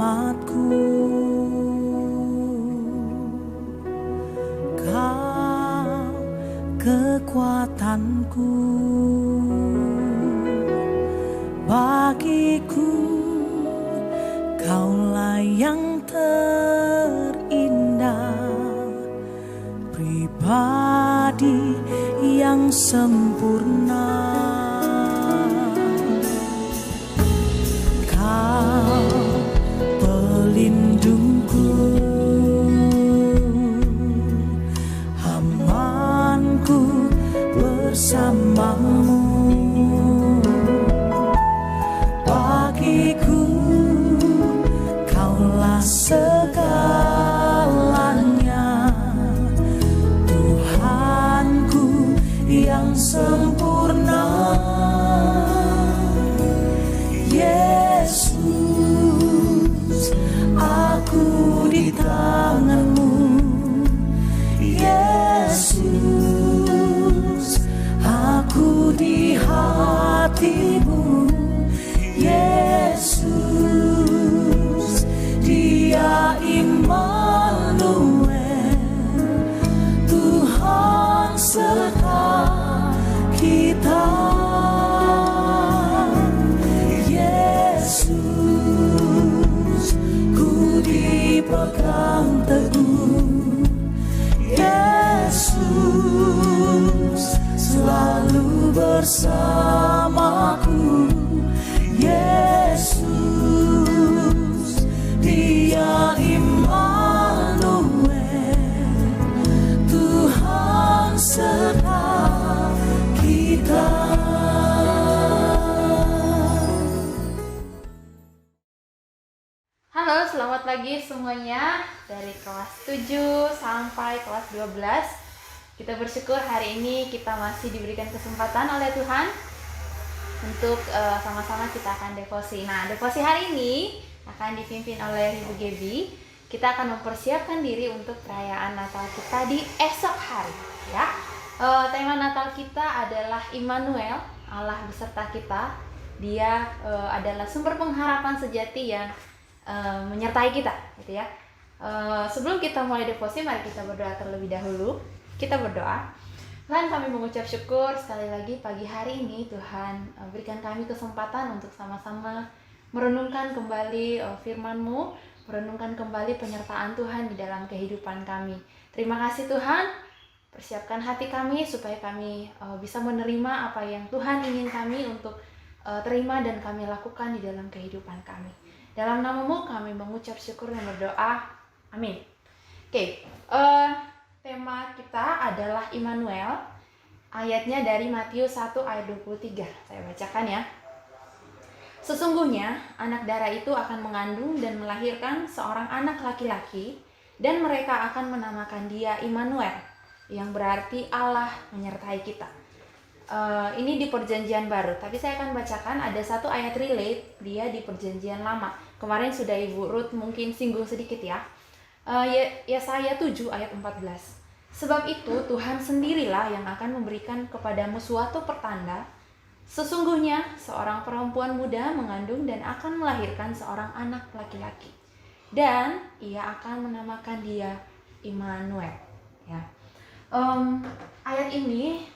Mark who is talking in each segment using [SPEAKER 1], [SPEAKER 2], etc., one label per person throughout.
[SPEAKER 1] selamatku, Kau kekuatanku, bagiku Kaulah yang terindah, pribadi yang sempurna. Kau pelindungku, amanku bersamamu. Bagiku Kaulah segalanya, Tuhanku yang sempurna. Yesus, aku di tangan-Mu. Yesus, aku di hati-Mu. Yesus, Dia Immanuel, Tuhan serta kita. Yesus, ku dipegang teguh. Yesus, selalu bersamaku. Yesus, Dia Immanuel, Tuhan serta kita.
[SPEAKER 2] Halo, selamat pagi semuanya. Dari kelas 7 sampai kelas 12. Kita bersyukur hari ini kita masih diberikan kesempatan oleh Tuhan untuk sama-sama kita akan devosi. Nah, devosi hari ini akan dipimpin oleh Ibu Gebi. Kita akan mempersiapkan diri untuk perayaan Natal kita di esok hari, ya. Tema Natal kita adalah Immanuel, Allah beserta kita. Dia adalah sumber pengharapan sejati yang menyertai kita, gitu ya. Sebelum kita mulai devosi, mari kita berdoa terlebih dahulu. Kita berdoa. Tuhan, kami mengucap syukur sekali lagi pagi hari ini. Tuhan, berikan kami kesempatan untuk sama-sama merenungkan kembali firman-Mu, merenungkan kembali penyertaan Tuhan di dalam kehidupan kami. Terima kasih Tuhan, persiapkan hati kami supaya kami bisa menerima apa yang Tuhan ingin kami untuk terima dan kami lakukan di dalam kehidupan kami. Dalam nama-Mu kami mengucap syukur dan berdoa. Amin. Oke, tema kita adalah Immanuel. Ayatnya dari Matius 1 ayat 23. Saya bacakan ya. Sesungguhnya anak darah itu akan mengandung dan melahirkan seorang anak laki-laki, dan mereka akan menamakan dia Immanuel, yang berarti Allah menyertai kita. Ini di perjanjian baru, tapi saya akan bacakan ada satu ayat relate, dia di perjanjian lama. Kemarin sudah Ibu Ruth mungkin singgung sedikit ya. Yesaya 7 ayat 14. Sebab itu Tuhan sendirilah yang akan memberikan kepadamu suatu pertanda. Sesungguhnya seorang perempuan muda mengandung dan akan melahirkan seorang anak laki-laki, dan ia akan menamakan dia Immanuel, ya. Ayat ini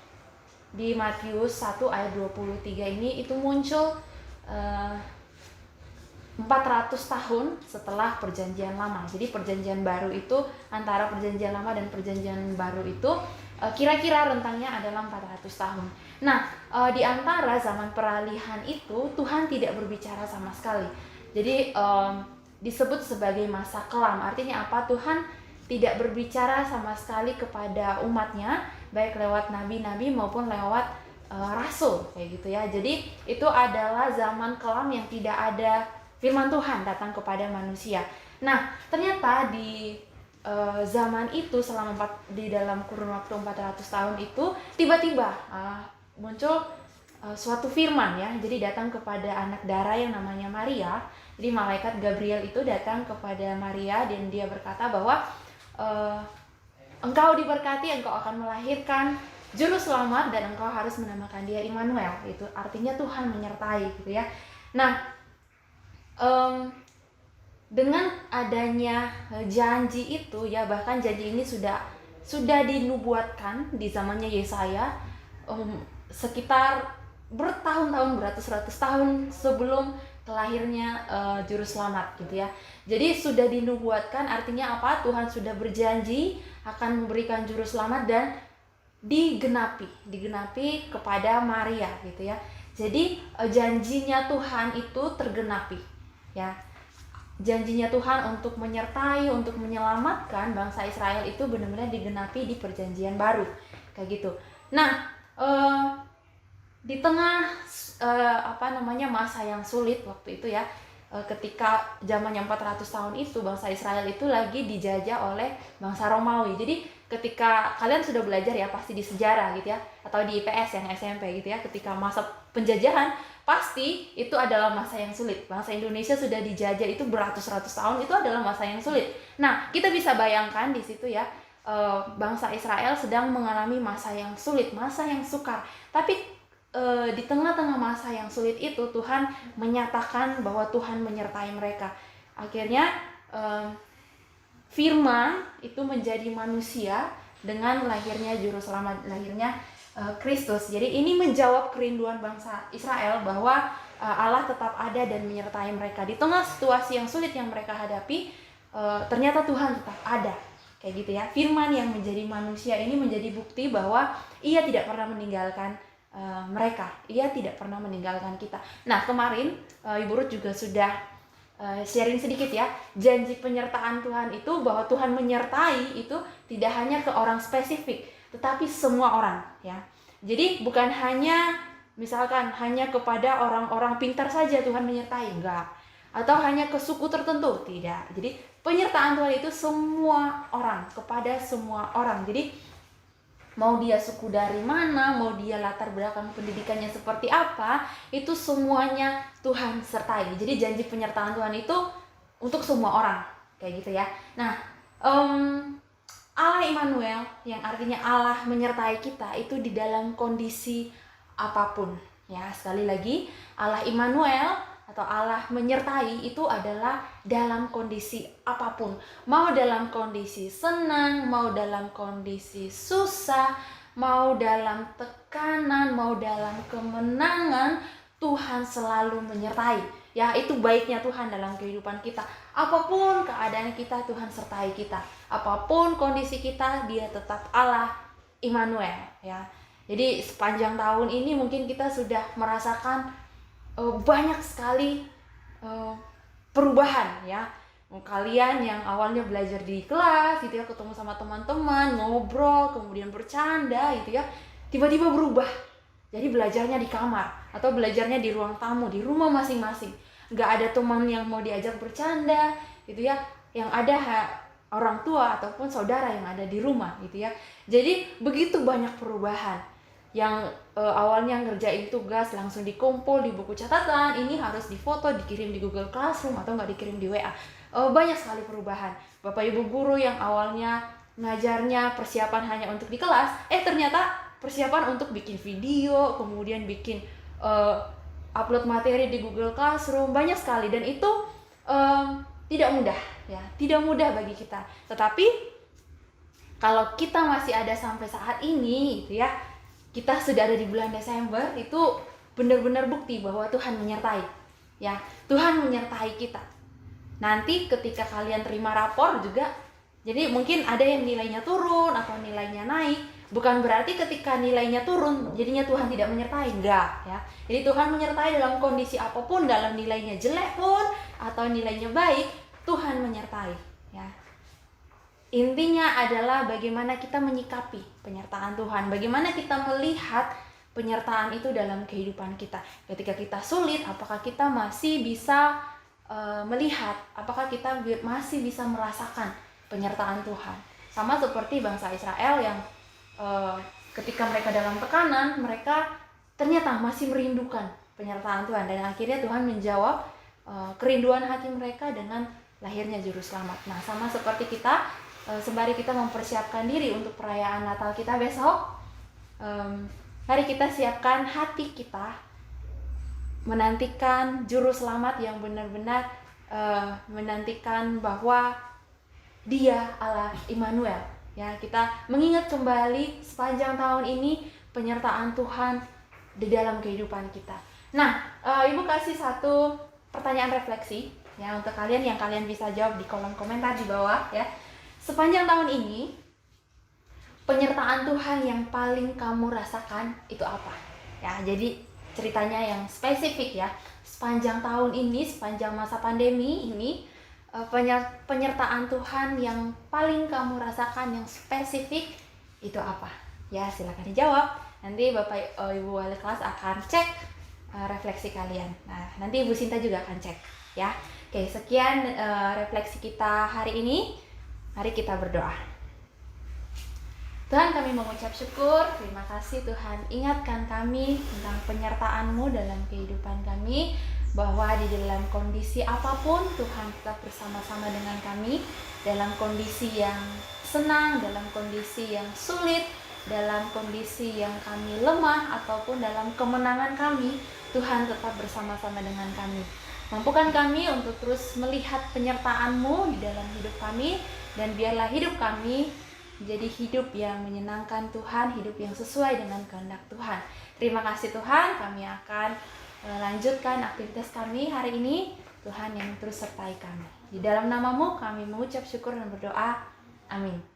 [SPEAKER 2] di Matius 1 ayat 23 ini itu muncul 400 tahun setelah perjanjian lama. Jadi perjanjian baru itu, antara perjanjian lama dan perjanjian baru itu kira-kira rentangnya adalah 400 tahun. Nah, di antara zaman peralihan itu Tuhan tidak berbicara sama sekali. Jadi disebut sebagai masa kelam. Artinya apa? Tuhan tidak berbicara sama sekali kepada umatnya, baik lewat nabi-nabi maupun lewat rasul, kayak gitu ya. Jadi itu adalah zaman kelam yang tidak ada firman Tuhan datang kepada manusia. Nah, ternyata di zaman itu di dalam kurun waktu 400 tahun itu tiba-tiba muncul suatu firman ya. Jadi datang kepada anak darah yang namanya Maria. Jadi malaikat Gabriel itu datang kepada Maria dan dia berkata bahwa engkau diberkati, engkau akan melahirkan juru selamat dan engkau harus menamakan dia Immanuel. Itu artinya Tuhan menyertai, gitu ya. Nah, dengan adanya janji itu ya, bahkan janji ini sudah dinubuatkan di zamannya Yesaya, sekitar bertahun-tahun, beratus-ratus tahun sebelum kelahirnya juru selamat gitu ya. Jadi sudah dinubuatkan, artinya apa? Tuhan sudah berjanji akan memberikan juru selamat dan digenapi kepada Maria gitu ya. Jadi janjinya Tuhan itu tergenapi ya. Janjinya Tuhan untuk menyertai, untuk menyelamatkan bangsa Israel itu benar-benar digenapi di perjanjian baru kayak gitu. Nah, di tengah masa yang sulit waktu itu ya, ketika zamannya 400 tahun itu bangsa Israel itu lagi dijajah oleh bangsa Romawi. Jadi ketika kalian sudah belajar ya pasti di sejarah gitu ya, atau di IPS yang SMP gitu ya, ketika masa penjajahan pasti itu adalah masa yang sulit. Bangsa Indonesia sudah dijajah itu beratus-ratus tahun, itu adalah masa yang sulit. Nah, kita bisa bayangkan di situ ya, bangsa Israel sedang mengalami masa yang sulit, masa yang sukar. Tapi di tengah-tengah masa yang sulit itu Tuhan menyatakan bahwa Tuhan menyertai mereka. Akhirnya Firman itu menjadi manusia dengan lahirnya juru selamat, lahirnya Kristus. Jadi ini menjawab kerinduan bangsa Israel bahwa Allah tetap ada dan menyertai mereka di tengah situasi yang sulit yang mereka hadapi. Ternyata Tuhan tetap ada, kayak gitu ya. Firman yang menjadi manusia ini menjadi bukti bahwa Ia tidak pernah meninggalkan mereka. Ia tidak pernah meninggalkan kita. Nah, kemarin Ibu Ruth juga sudah sharing sedikit ya, janji penyertaan Tuhan itu bahwa Tuhan menyertai itu tidak hanya ke orang spesifik, tetapi semua orang ya. Jadi bukan hanya misalkan hanya kepada orang-orang pintar saja Tuhan menyertai, enggak. Atau hanya ke suku tertentu, tidak. Jadi penyertaan Tuhan itu semua orang, kepada semua orang. Jadi mau dia suku dari mana, mau dia latar belakang pendidikannya seperti apa, itu semuanya Tuhan sertai. Jadi janji penyertaan Tuhan itu untuk semua orang, kayak gitu ya. Nah, Allah Immanuel yang artinya Allah menyertai kita itu di dalam kondisi apapun. Ya, sekali lagi, Allah Immanuel atau Allah menyertai itu adalah dalam kondisi apapun. Mau dalam kondisi senang, mau dalam kondisi susah, mau dalam tekanan, mau dalam kemenangan, Tuhan selalu menyertai. Ya, itu baiknya Tuhan dalam kehidupan kita. Apapun keadaan kita, Tuhan sertai kita. Apapun kondisi kita, Dia tetap Allah Immanuel ya. Jadi sepanjang tahun ini mungkin kita sudah merasakan banyak sekali perubahan ya. Kalian yang awalnya belajar di kelas gitu ya, ketemu sama teman-teman, ngobrol, kemudian bercanda gitu ya, tiba-tiba berubah. Jadi belajarnya di kamar atau belajarnya di ruang tamu, di rumah masing-masing. Nggak ada teman yang mau diajak bercanda gitu ya. Yang ada orang tua ataupun saudara yang ada di rumah gitu ya. Jadi begitu banyak perubahan. Yang awalnya ngerjain tugas langsung dikumpul di buku catatan, ini harus difoto, dikirim di Google Classroom atau nggak dikirim di WA. Banyak sekali perubahan. Bapak Ibu guru yang awalnya ngajarnya persiapan hanya untuk di kelas, ternyata persiapan untuk bikin video, kemudian bikin upload materi di Google Classroom, banyak sekali. Dan itu tidak mudah ya, tidak mudah bagi kita. Tetapi kalau kita masih ada sampai saat ini gitu ya, kita sudah ada di bulan Desember, itu benar-benar bukti bahwa Tuhan menyertai. Ya, Tuhan menyertai kita. Nanti ketika kalian terima rapor juga, jadi mungkin ada yang nilainya turun atau nilainya naik. Bukan berarti ketika nilainya turun, jadinya Tuhan tidak menyertai, enggak ya. Jadi Tuhan menyertai dalam kondisi apapun, dalam nilainya jelek pun atau nilainya baik, Tuhan menyertai. Ya. Intinya adalah bagaimana kita menyikapi penyertaan Tuhan, bagaimana kita melihat penyertaan itu dalam kehidupan kita. Ketika kita sulit, apakah kita masih bisa melihat, apakah kita masih bisa merasakan penyertaan Tuhan. Sama seperti bangsa Israel yang ketika mereka dalam tekanan, mereka ternyata masih merindukan penyertaan Tuhan. Dan akhirnya Tuhan menjawab kerinduan hati mereka dengan lahirnya Juru Selamat. Nah, sama seperti kita, sembari kita mempersiapkan diri untuk perayaan Natal kita besok, mari kita siapkan hati kita menantikan Juru Selamat yang benar-benar menantikan bahwa Dia Allah Immanuel. Ya, kita mengingat kembali sepanjang tahun ini penyertaan Tuhan di dalam kehidupan kita. Nah, Ibu kasih satu pertanyaan refleksi ya untuk kalian yang kalian bisa jawab di kolom komentar di bawah ya. Sepanjang tahun ini penyertaan Tuhan yang paling kamu rasakan itu apa? Ya, jadi ceritanya yang spesifik ya. Sepanjang tahun ini, sepanjang masa pandemi ini, penyertaan Tuhan yang paling kamu rasakan yang spesifik itu apa? Ya, silakan dijawab. Nanti Bapak Ibu wali kelas akan cek refleksi kalian. Nah, nanti Ibu Sinta juga akan cek ya. Oke, sekian refleksi kita hari ini. Mari kita berdoa. Tuhan, kami mengucap syukur, terima kasih Tuhan ingatkan kami tentang penyertaan-Mu dalam kehidupan kami, bahwa di dalam kondisi apapun Tuhan tetap bersama-sama dengan kami, dalam kondisi yang senang, dalam kondisi yang sulit, dalam kondisi yang kami lemah, ataupun dalam kemenangan kami, Tuhan tetap bersama-sama dengan kami. Mampukan kami untuk terus melihat penyertaan-Mu di dalam hidup kami, dan biarlah hidup kami menjadi hidup yang menyenangkan Tuhan, hidup yang sesuai dengan kehendak Tuhan. Terima kasih Tuhan, kami akan lanjutkan aktivitas kami hari ini. Tuhan yang terus sertai kami. Di dalam nama-Mu kami mengucap syukur dan berdoa. Amin.